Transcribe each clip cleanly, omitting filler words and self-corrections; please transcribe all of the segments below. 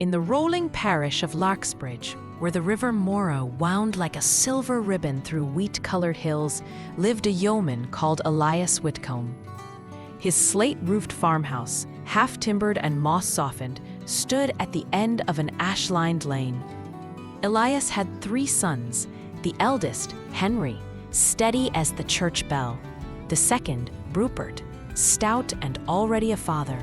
In the rolling parish of Larksbridge, where the River Morrow wound like a silver ribbon through wheat-colored hills, lived a yeoman called Elias Whitcomb. His slate-roofed farmhouse, half-timbered and moss-softened, stood at the end of an ash-lined lane. Elias had 3 sons, the eldest, Henry, steady as the church bell, the second, Rupert, stout and already a father,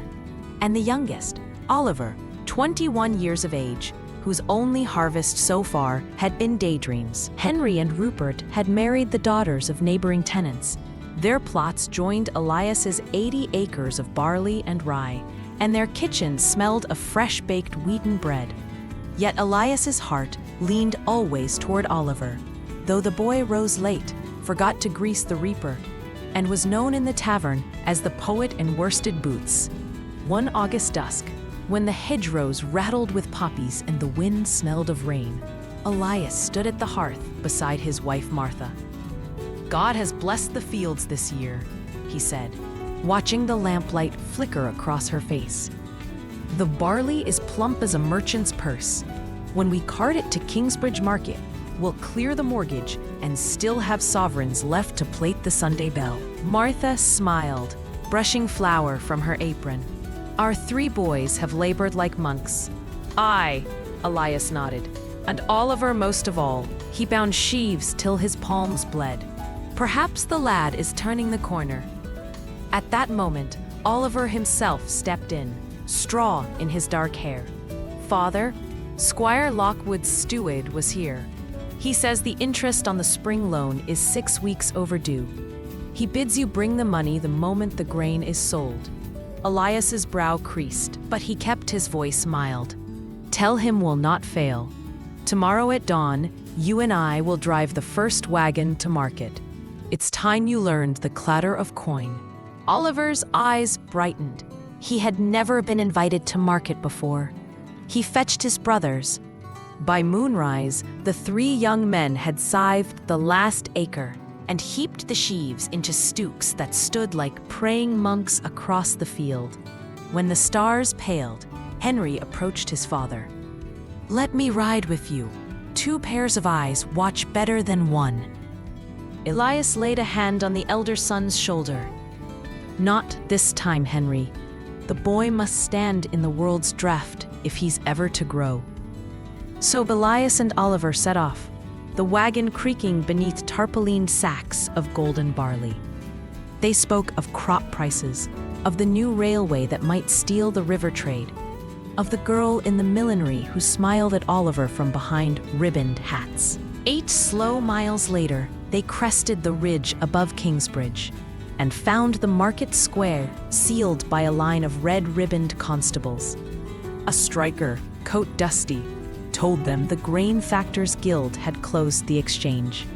and the youngest, Oliver, 21 years of age, whose only harvest so far had been daydreams. Henry and Rupert had married the daughters of neighboring tenants. Their plots joined Elias's 80 acres of barley and rye, and their kitchens smelled of fresh-baked wheaten bread. Yet Elias's heart leaned always toward Oliver, though the boy rose late, forgot to grease the reaper, and was known in the tavern as the poet in worsted boots. One August dusk, when the hedgerows rattled with poppies and the wind smelled of rain, Elias stood at the hearth beside his wife Martha. "God has blessed the fields this year," he said, watching the lamplight flicker across her face. "The barley is plump as a merchant's purse. When we cart it to Kingsbridge Market, we'll clear the mortgage and still have sovereigns left to plate the Sunday bell." Martha smiled, brushing flour from her apron. "Our 3 boys have labored like monks." "Aye," Elias nodded, "and Oliver most of all. He bound sheaves till his palms bled. Perhaps the lad is turning the corner." At that moment, Oliver himself stepped in, straw in his dark hair. "Father, Squire Lockwood's steward was here. He says the interest on the spring loan is 6 weeks overdue. He bids you bring the money the moment the grain is sold." Elias's brow creased, but he kept his voice mild. "Tell him we'll not fail. Tomorrow at dawn, you and I will drive the first wagon to market. It's time you learned the clatter of coin." Oliver's eyes brightened. He had never been invited to market before. He fetched his brothers. By moonrise, the 3 young men had scythed the last acre and heaped the sheaves into stooks that stood like praying monks across the field. When the stars paled, Henry approached his father. "Let me ride with you. 2 pairs of eyes watch better than 1." Elias laid a hand on the elder son's shoulder. "Not this time, Henry. The boy must stand in the world's draft if he's ever to grow." So Elias and Oliver set off, the wagon creaking beneath tarpaulined sacks of golden barley. They spoke of crop prices, of the new railway that might steal the river trade, of the girl in the millinery who smiled at Oliver from behind ribboned hats. 8 slow miles later, they crested the ridge above Kingsbridge and found the market square sealed by a line of red-ribboned constables. A striker, coat dusty, told them the Grain Factors Guild had closed the exchange.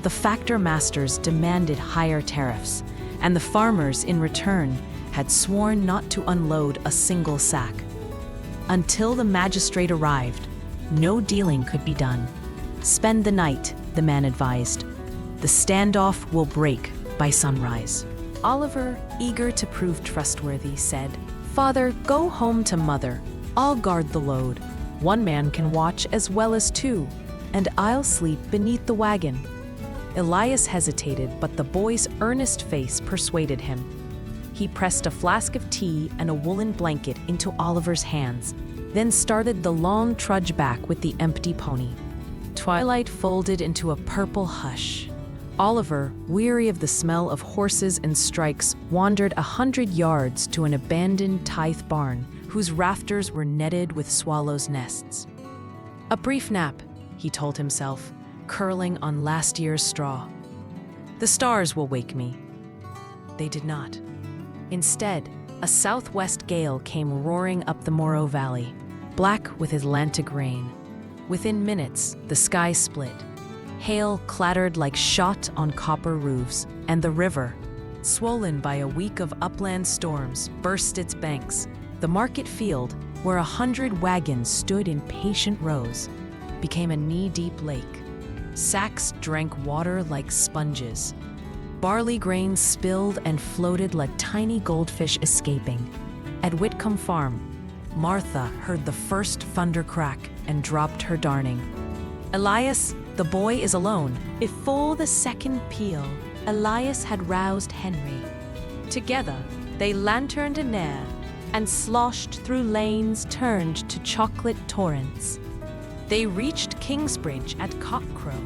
The factor masters demanded higher tariffs, and the farmers, in return, had sworn not to unload a single sack. Until the magistrate arrived, no dealing could be done. "Spend the night," the man advised. "The standoff will break by sunrise." Oliver, eager to prove trustworthy, said, "Father, go home to Mother. I'll guard the load. 1 man can watch as well as 2, and I'll sleep beneath the wagon." Elias hesitated, but the boy's earnest face persuaded him. He pressed a flask of tea and a woolen blanket into Oliver's hands, then started the long trudge back with the empty pony. Twilight folded into a purple hush. Oliver, weary of the smell of horses and strikes, wandered 100 yards to an abandoned tithe barn whose rafters were netted with swallows' nests. "A brief nap," he told himself, curling on last year's straw. "The stars will wake me." They did not. Instead, a southwest gale came roaring up the Morrow Valley, black with Atlantic rain. Within minutes, the sky split. Hail clattered like shot on copper roofs, and the river, swollen by a week of upland storms, burst its banks. The market field, where 100 wagons stood in patient rows, became a knee-deep lake. Sacks drank water like sponges. Barley grains spilled and floated like tiny goldfish escaping. At Whitcomb Farm, Martha heard the first thunder crack and dropped her darning. Elias, the boy is alone. Before the second peal, Elias had roused Henry. Together, they lanterned an air and sloshed through lanes turned to chocolate torrents. They reached Kingsbridge at cockcrow,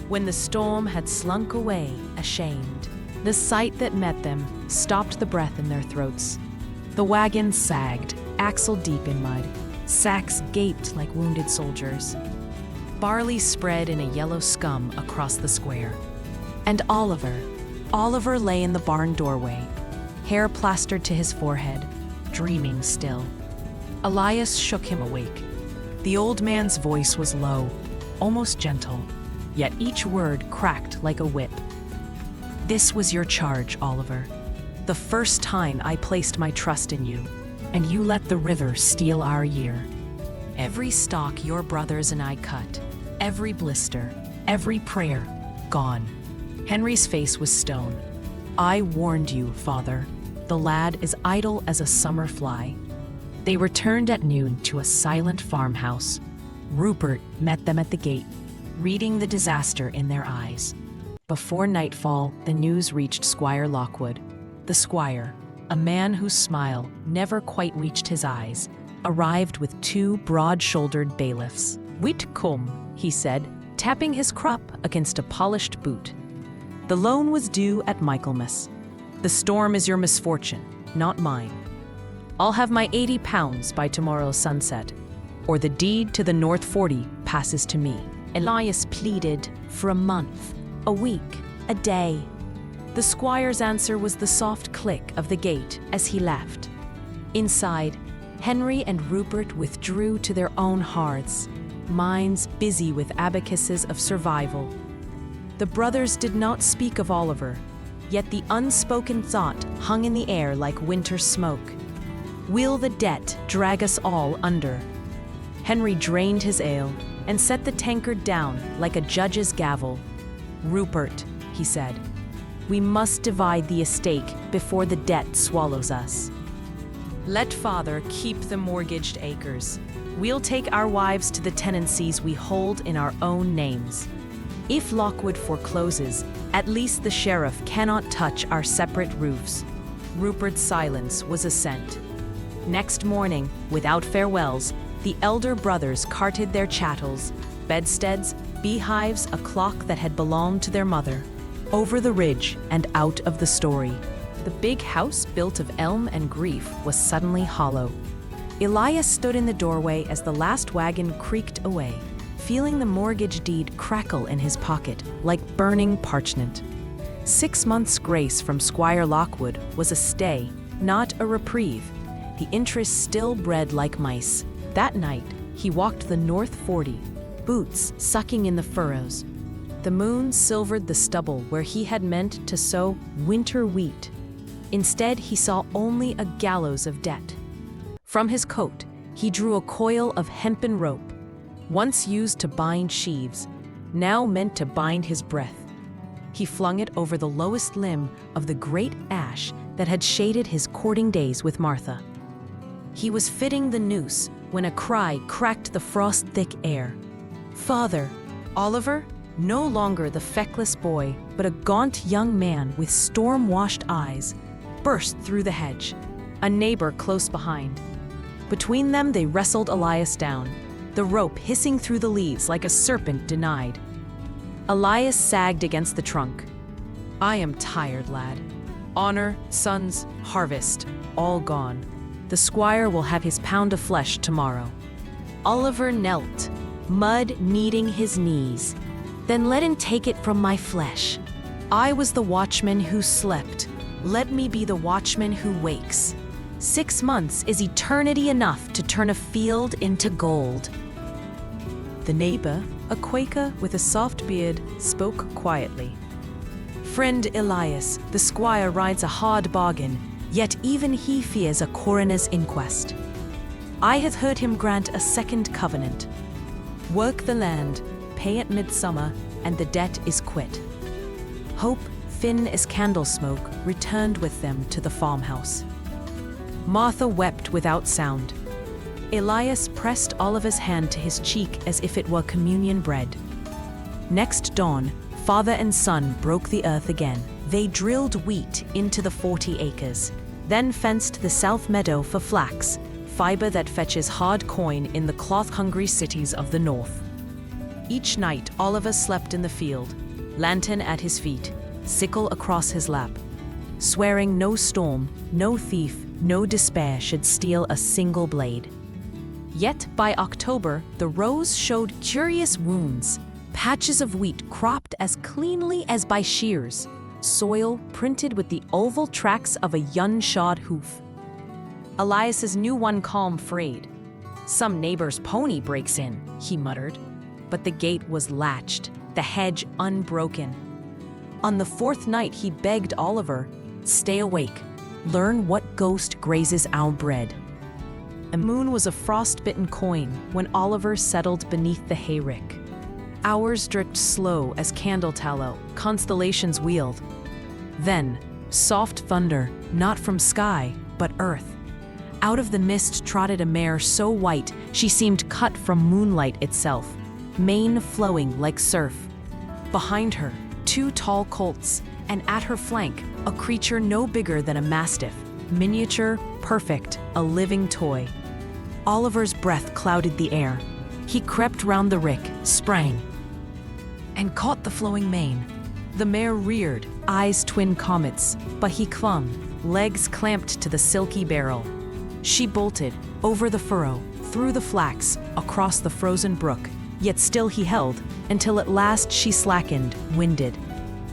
when the storm had slunk away, ashamed. The sight that met them stopped the breath in their throats. The wagon sagged, axle deep in mud. Sacks gaped like wounded soldiers. Barley spread in a yellow scum across the square. And Oliver lay in the barn doorway, hair plastered to his forehead, dreaming still. Elias shook him awake. The old man's voice was low, almost gentle, yet each word cracked like a whip. This was your charge, Oliver. The first time I placed my trust in you, and you let the river steal our year. Every stalk your brothers and I cut, every blister, every prayer, gone. Henry's face was stone. I warned you, father. The lad is idle as a summer fly. They returned at noon to a silent farmhouse. Rupert met them at the gate, reading the disaster in their eyes. Before nightfall, the news reached Squire Lockwood. The squire, a man whose smile never quite reached his eyes, arrived with 2 broad-shouldered bailiffs. "Wit cum," he said, tapping his crop against a polished boot. "The loan was due at Michaelmas. The storm is your misfortune, not mine. I'll have my £80 by tomorrow's sunset, or the deed to the North 40 passes to me." Elias pleaded for a month, a week, a day. The squire's answer was the soft click of the gate as he left. Inside, Henry and Rupert withdrew to their own hearths, minds busy with abacuses of survival. The brothers did not speak of Oliver, yet the unspoken thought hung in the air like winter smoke. Will the debt drag us all under? Henry drained his ale and set the tankard down like a judge's gavel. "Rupert," he said, "we must divide the estate before the debt swallows us. Let father keep the mortgaged acres. We'll take our wives to the tenancies we hold in our own names. If Lockwood forecloses, at least the sheriff cannot touch our separate roofs." Rupert's silence was assent. Next morning, without farewells, the elder brothers carted their chattels, bedsteads, beehives, a clock that had belonged to their mother, over the ridge and out of the story. The big house built of elm and grief was suddenly hollow. Elias stood in the doorway as the last wagon creaked away, feeling the mortgage deed crackle in his pocket like burning parchment. 6 months' grace from Squire Lockwood was a stay, not a reprieve. The interest still bred like mice. That night, he walked the North 40, boots sucking in the furrows. The moon silvered the stubble where he had meant to sow winter wheat. Instead, he saw only a gallows of debt. From his coat, he drew a coil of hempen rope, once used to bind sheaves, now meant to bind his breath. He flung it over the lowest limb of the great ash that had shaded his courting days with Martha. He was fitting the noose when a cry cracked the frost-thick air. "Father!" Oliver, no longer the feckless boy, but a gaunt young man with storm-washed eyes, burst through the hedge, a neighbor close behind. Between them they wrestled Elias down, the rope hissing through the leaves like a serpent denied. Elias sagged against the trunk. "I am tired, lad. Honor, sons, harvest, all gone. The squire will have his pound of flesh tomorrow." Oliver knelt, mud kneading his knees. "Then let him take it from my flesh. I was the watchman who slept. Let me be the watchman who wakes. 6 months is eternity enough to turn a field into gold." The neighbor, a Quaker with a soft beard, spoke quietly. "Friend Elias, the squire rides a hard bargain, yet even he fears a coroner's inquest. I have heard him grant a second covenant. Work the land, pay at midsummer, and the debt is quit." Hope, thin as candle smoke, returned with them to the farmhouse. Martha wept without sound. Elias pressed Oliver's hand to his cheek as if it were communion bread. Next dawn, father and son broke the earth again. They drilled wheat into the 40 acres, then fenced the south meadow for flax, fiber that fetches hard coin in the cloth-hungry cities of the north. Each night, Oliver slept in the field, lantern at his feet, sickle across his lap, swearing no storm, no thief, no despair should steal a single blade. Yet by October, the rows showed curious wounds, patches of wheat cropped as cleanly as by shears, soil printed with the oval tracks of a unshod hoof. Elias's new one calm frayed. "Some neighbor's pony breaks in," he muttered. But the gate was latched, the hedge unbroken. On the fourth night he begged Oliver, "Stay awake, learn what ghost grazes our bread." The moon was a frost-bitten coin when Oliver settled beneath the hayrick. Hours dripped slow as candle tallow, constellations wheeled. Then, soft thunder, not from sky, but earth. Out of the mist trotted a mare so white she seemed cut from moonlight itself, mane flowing like surf. Behind her, 2 tall colts, and at her flank, a creature no bigger than a mastiff, miniature, perfect, a living toy. Oliver's breath clouded the air. He crept round the rick, sprang, and caught the flowing mane. The mare reared, eyes twin comets, but he clung, legs clamped to the silky barrel. She bolted, over the furrow, through the flax, across the frozen brook, yet still he held, until at last she slackened, winded.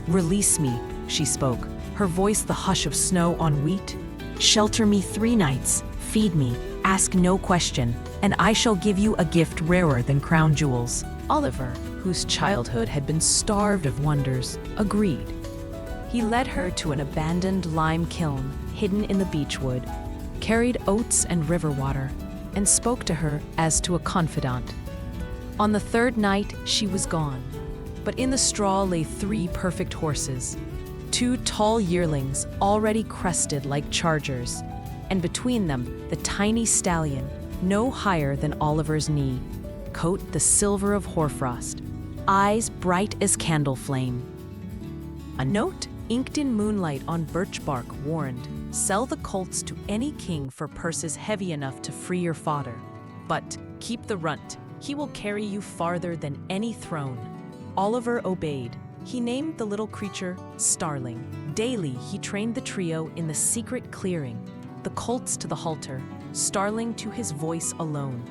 "Release me," she spoke, her voice the hush of snow on wheat. "Shelter me 3 nights, feed me, ask no question, and I shall give you a gift rarer than crown jewels." Oliver, whose childhood had been starved of wonders, agreed. He led her to an abandoned lime kiln hidden in the beechwood, carried oats and river water, and spoke to her as to a confidant. On the 3rd night, she was gone, but in the straw lay 3 perfect horses, 2 tall yearlings already crested like chargers, and between them the tiny stallion, no higher than Oliver's knee, coat the silver of hoarfrost, eyes bright as candle flame. A note, inked in moonlight on birch bark, warned, "Sell the colts to any king for purses heavy enough to free your fodder. But keep the runt, he will carry you farther than any throne." Oliver obeyed. He named the little creature Starling. Daily he trained the trio in the secret clearing, the colts to the halter, Starling to his voice alone.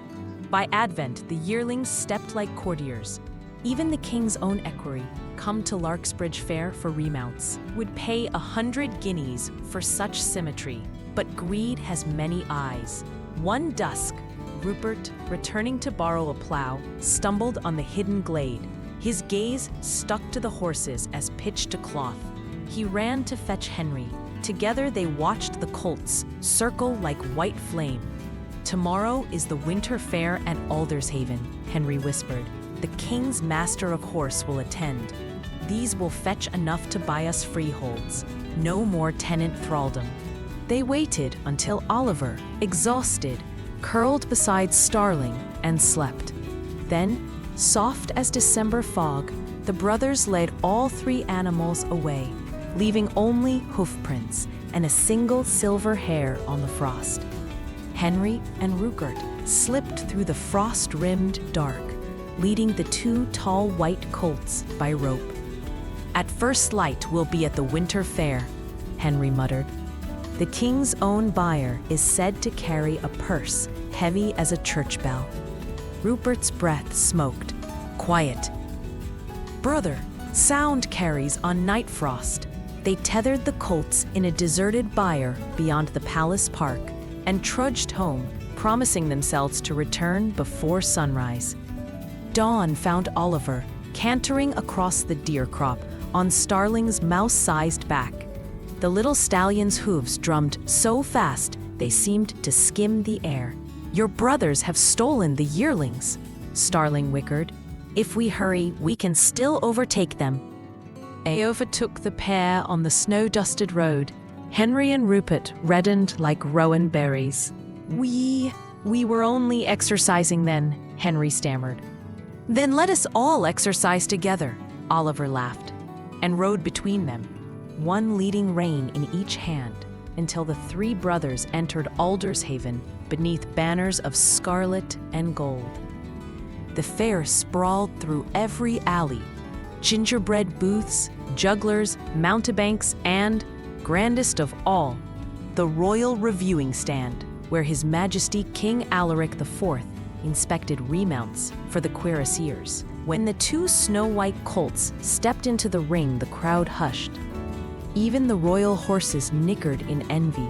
By Advent, the yearlings stepped like courtiers. Even the king's own equerry, come to Larksbridge Fair for remounts, would pay 100 guineas for such symmetry. But greed has many eyes. One dusk, Rupert, returning to borrow a plow, stumbled on the hidden glade. His gaze stuck to the horses as pitched to cloth. He ran to fetch Henry. Together they watched the colts circle like white flame. "Tomorrow is the winter fair at Aldershaven," Henry whispered. "The king's master of horse will attend. These will fetch enough to buy us freeholds. No more tenant thraldom." They waited until Oliver, exhausted, curled beside Starling and slept. Then, soft as December fog, the brothers led all 3 animals away, leaving only hoofprints and a single silver hair on the frost. Henry and Rupert slipped through the frost-rimmed dark, leading the 2 tall white colts by rope. "At first light we'll be at the winter fair," Henry muttered. "The king's own buyer is said to carry a purse heavy as a church bell." Rupert's breath smoked. "Quiet. Brother, sound carries on night frost." They tethered the colts in a deserted byre beyond the palace park and trudged home, promising themselves to return before sunrise. Dawn found Oliver cantering across the deer crop on Starling's mouse-sized back. The little stallion's hooves drummed so fast they seemed to skim the air. "Your brothers have stolen the yearlings," Starling whickered. "If we hurry, we can still overtake them." They overtook the pair on the snow-dusted road. Henry and Rupert reddened like rowan berries. "We We were only exercising then, Henry stammered. Then let us all exercise together, Oliver laughed, and rode between them, one leading rein in each hand, until the three brothers entered Aldershaven beneath banners of scarlet and gold. The fair sprawled through every alley, gingerbread booths, jugglers, mountebanks, and, grandest of all, the royal reviewing stand, where His Majesty King Alaric IV inspected remounts for the cuirassiers. When the two snow-white colts stepped into the ring, the crowd hushed. Even the royal horses nickered in envy.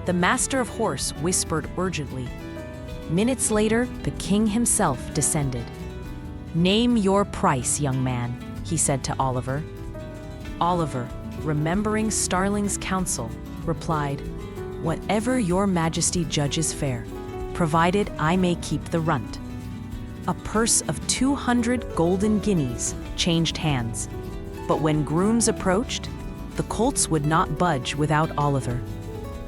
The master of horse whispered urgently. Minutes later, the king himself descended. "Name your price, young man," he said to Oliver. Oliver, remembering Starling's counsel, replied, "Whatever your majesty judges fair, provided I may keep the runt." A purse of 200 golden guineas changed hands, but when grooms approached, the colts would not budge without Oliver.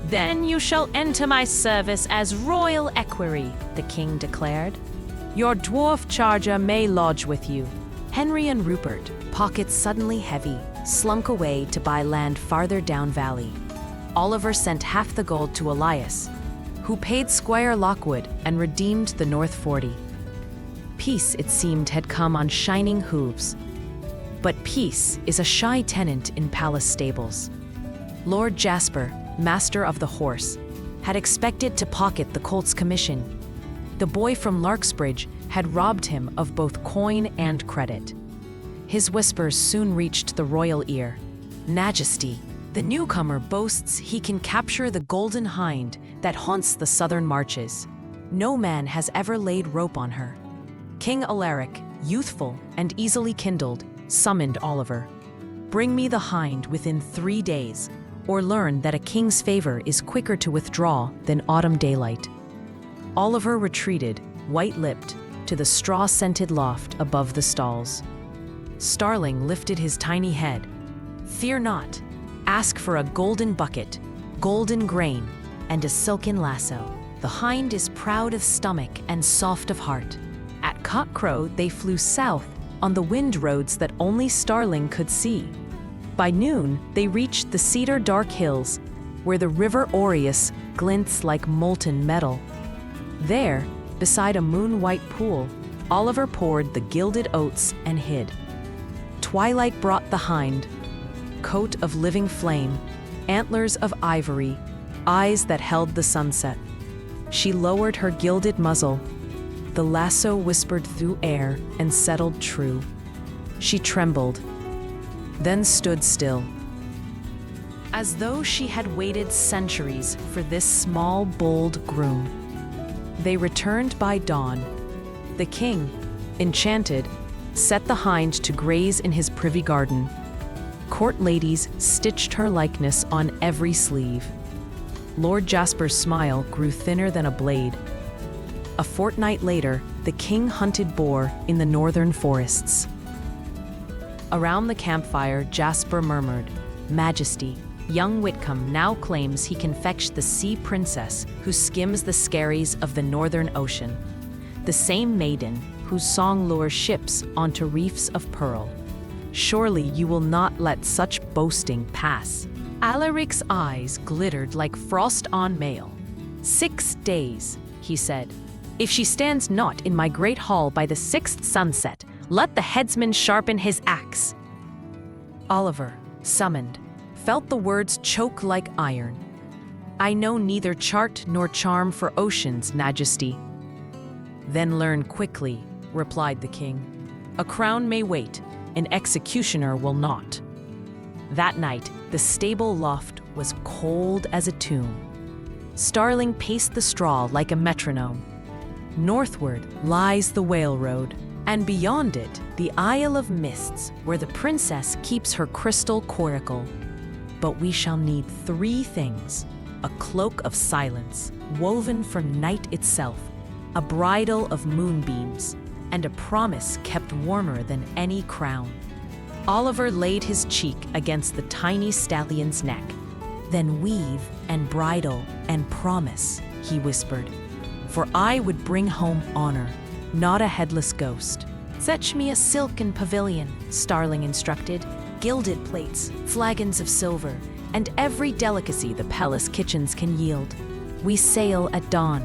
"Then you shall enter my service as royal equerry," the king declared. "Your dwarf charger may lodge with you." Henry and Rupert, pockets suddenly heavy, slunk away to buy land farther down valley. Oliver sent half the gold to Elias, who paid Squire Lockwood and redeemed the North 40. Peace, it seemed, had come on shining hooves. But peace is a shy tenant in palace stables. Lord Jasper, master of the horse, had expected to pocket the colt's commission. The boy from Larksbridge had robbed him of both coin and credit. His whispers soon reached the royal ear. "Majesty, the newcomer boasts he can capture the golden hind that haunts the southern marches. No man has ever laid rope on her." King Alaric, youthful and easily kindled, summoned Oliver. "Bring me the hind within 3 days, or learn that a king's favor is quicker to withdraw than autumn daylight." Oliver retreated, white-lipped, to the straw-scented loft above the stalls. Starling lifted his tiny head. "Fear not. Ask for a golden bucket, golden grain, and a silken lasso. The hind is proud of stomach and soft of heart." At cockcrow they flew south on the wind roads that only Starling could see. By noon, they reached the cedar-dark hills, where the river Aureus glints like molten metal. There, beside a moon-white pool, Oliver poured the gilded oats and hid. Twilight brought the hind, coat of living flame, antlers of ivory, eyes that held the sunset. She lowered her gilded muzzle. The lasso whispered through air and settled true. She trembled, then stood still, as though she had waited centuries for this small, bold groom. They returned by dawn. The king, enchanted, set the hind to graze in his privy garden. Court ladies stitched her likeness on every sleeve. Lord Jasper's smile grew thinner than a blade. A fortnight later, the king hunted boar in the northern forests. Around the campfire, Jasper murmured, "Majesty, young Whitcomb now claims he can fetch the sea princess who skims the skerries of the northern ocean, the same maiden whose song lures ships onto reefs of pearl. Surely you will not let such boasting pass." Alaric's eyes glittered like frost on mail. 6 days, he said. "If she stands not in my great hall by the 6th sunset, let the headsman sharpen his axe." Oliver, summoned, felt the words choke like iron. "I know neither chart nor charm for oceans, Majesty." "Then learn quickly," replied the king. "A crown may wait, an executioner will not." That night, the stable loft was cold as a tomb. Starling paced the straw like a metronome. Northward lies the Whale Road, and beyond it, the Isle of Mists, where the princess keeps her crystal coracle. But we shall need 3 things: a cloak of silence, woven from night itself, a bridle of moonbeams, and a promise kept warmer than any crown. Oliver laid his cheek against the tiny stallion's neck. "Then weave and bridle and promise," he whispered. for I would bring home honor, not a headless ghost." "Fetch me a silken pavilion," Starling instructed, "gilded plates, flagons of silver, and every delicacy the palace kitchens can yield. We sail at dawn.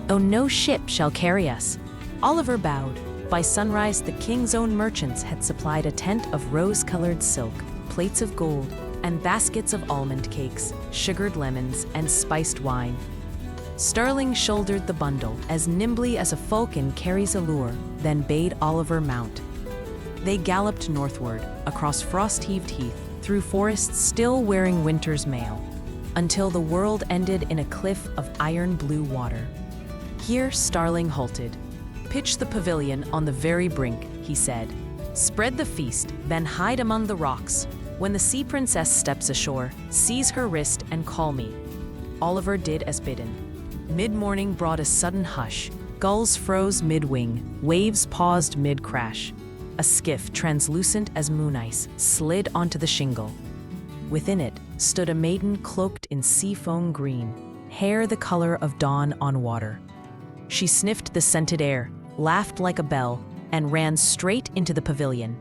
Oh, no ship shall carry us." Oliver bowed. By sunrise, the king's own merchants had supplied a tent of rose-colored silk, plates of gold, and baskets of almond cakes, sugared lemons, and spiced wine. Starling shouldered the bundle as nimbly as a falcon carries a lure, then bade Oliver mount. They galloped northward, across frost-heaved heath, through forests still wearing winter's mail, until the world ended in a cliff of iron-blue water. Here Starling halted. "Pitch the pavilion on the very brink," he said. "Spread the feast, then hide among the rocks. When the sea princess steps ashore, seize her wrist and call me." Oliver did as bidden. Mid-morning brought a sudden hush. Gulls froze mid-wing, waves paused mid-crash. A skiff, translucent as moon ice, slid onto the shingle. Within it stood a maiden cloaked in seafoam green, hair the color of dawn on water. She sniffed the scented air, laughed like a bell, and ran straight into the pavilion.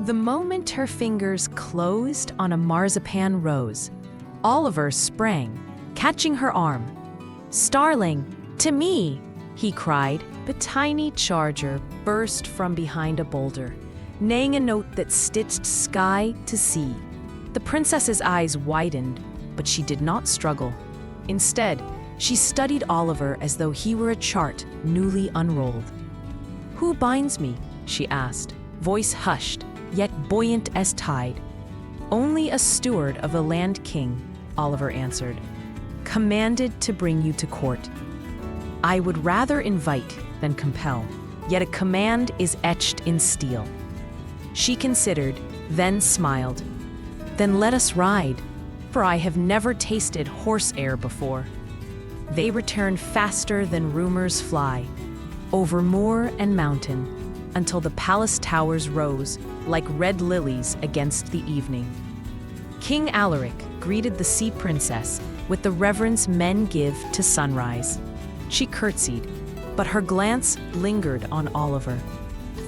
The moment her fingers closed on a marzipan rose, Oliver sprang, catching her arm. "Starling, to me!" he cried. The tiny charger burst from behind a boulder, neighing a note that stitched sky to sea. The princess's eyes widened, but she did not struggle. Instead, she studied Oliver as though he were a chart newly unrolled. "Who binds me?" she asked, voice hushed, yet buoyant as tide. "Only a steward of the land king," Oliver answered, "commanded to bring you to court. I would rather invite than compel, yet a command is etched in steel." She considered, then smiled. "Then let us ride, for I have never tasted horse air before." They returned faster than rumors fly, over moor and mountain, until the palace towers rose like red lilies against the evening. King Alaric greeted the sea princess with the reverence men give to sunrise. She curtsied, but her glance lingered on Oliver.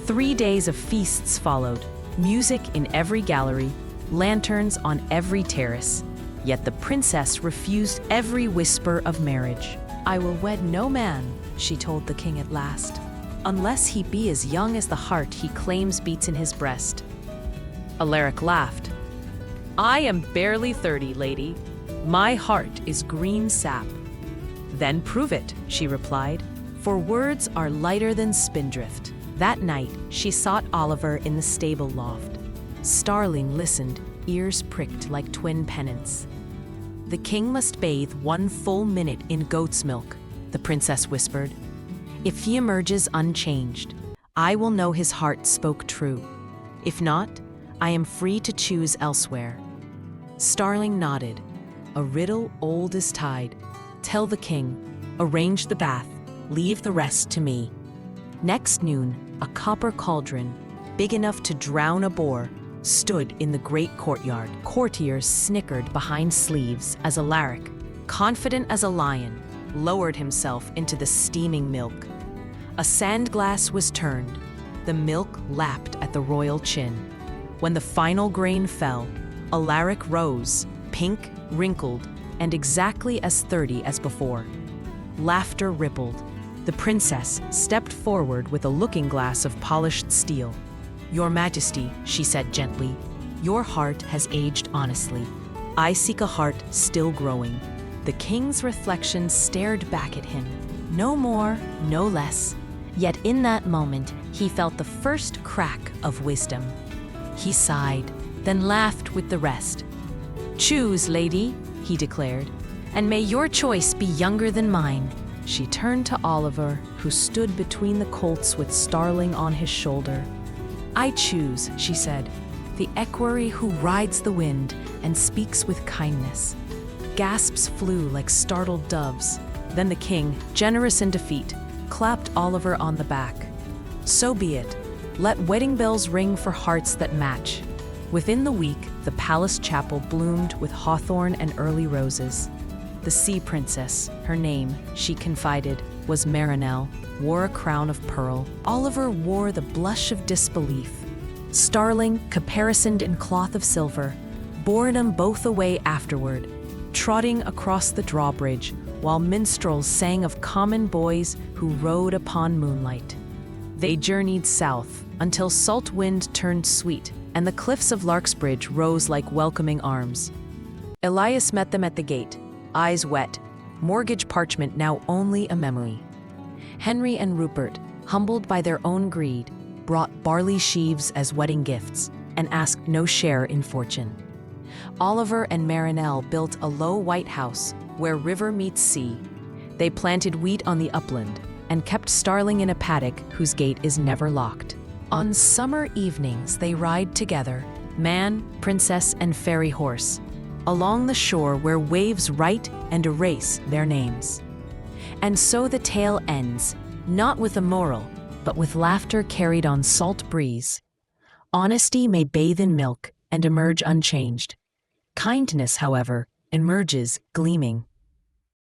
3 days of feasts followed, music in every gallery, lanterns on every terrace. Yet the princess refused every whisper of marriage. "I will wed no man," she told the king at last, "unless he be as young as the heart he claims beats in his breast." Alaric laughed. "I am barely 30, lady. My heart is green sap." "Then prove it," she replied, "for words are lighter than spindrift." That night, she sought Oliver in the stable loft. Starling listened, ears pricked like twin pennants. "The king must bathe 1 full minute in goat's milk," the princess whispered. "If he emerges unchanged, I will know his heart spoke true. If not, I am free to choose elsewhere." Starling nodded. "A riddle old as tide. Tell the king, arrange the bath, leave the rest to me." Next noon, a copper cauldron, big enough to drown a boar, stood in the great courtyard. Courtiers snickered behind sleeves as Alaric, confident as a lion, lowered himself into the steaming milk. A sand glass was turned. The milk lapped at the royal chin. When the final grain fell, Alaric rose, pink, wrinkled, and exactly as 30 as before. Laughter rippled. The princess stepped forward with a looking-glass of polished steel. "Your Majesty," she said gently, "your heart has aged honestly. I seek a heart still growing." The king's reflection stared back at him. No more, no less. Yet in that moment, he felt the first crack of wisdom. He sighed, then laughed with the rest. "Choose, lady," he declared, "and may your choice be younger than mine." She turned to Oliver, who stood between the colts with Starling on his shoulder. "I choose," she said, "the equerry who rides the wind and speaks with kindness." Gasps flew like startled doves. Then the king, generous in defeat, clapped Oliver on the back. "So be it. Let wedding bells ring for hearts that match." Within the week, the palace chapel bloomed with hawthorn and early roses. The sea princess, her name, she confided, was Marinelle, wore a crown of pearl. Oliver wore the blush of disbelief. Starling, caparisoned in cloth of silver, bore them both away afterward, trotting across the drawbridge, while minstrels sang of common boys who rode upon moonlight. They journeyed south until salt wind turned sweet, and the cliffs of Larksbridge rose like welcoming arms. Elias met them at the gate, eyes wet, mortgage parchment now only a memory. Henry and Rupert, humbled by their own greed, brought barley sheaves as wedding gifts and asked no share in fortune. Oliver and Marinelle built a low white house where river meets sea. They planted wheat on the upland and kept Starling in a paddock whose gate is never locked. On summer evenings they ride together, man, princess, and fairy horse, along the shore where waves write and erase their names. And so the tale ends, not with a moral, but with laughter carried on salt breeze. Honesty may bathe in milk and emerge unchanged. Kindness, however, emerges gleaming.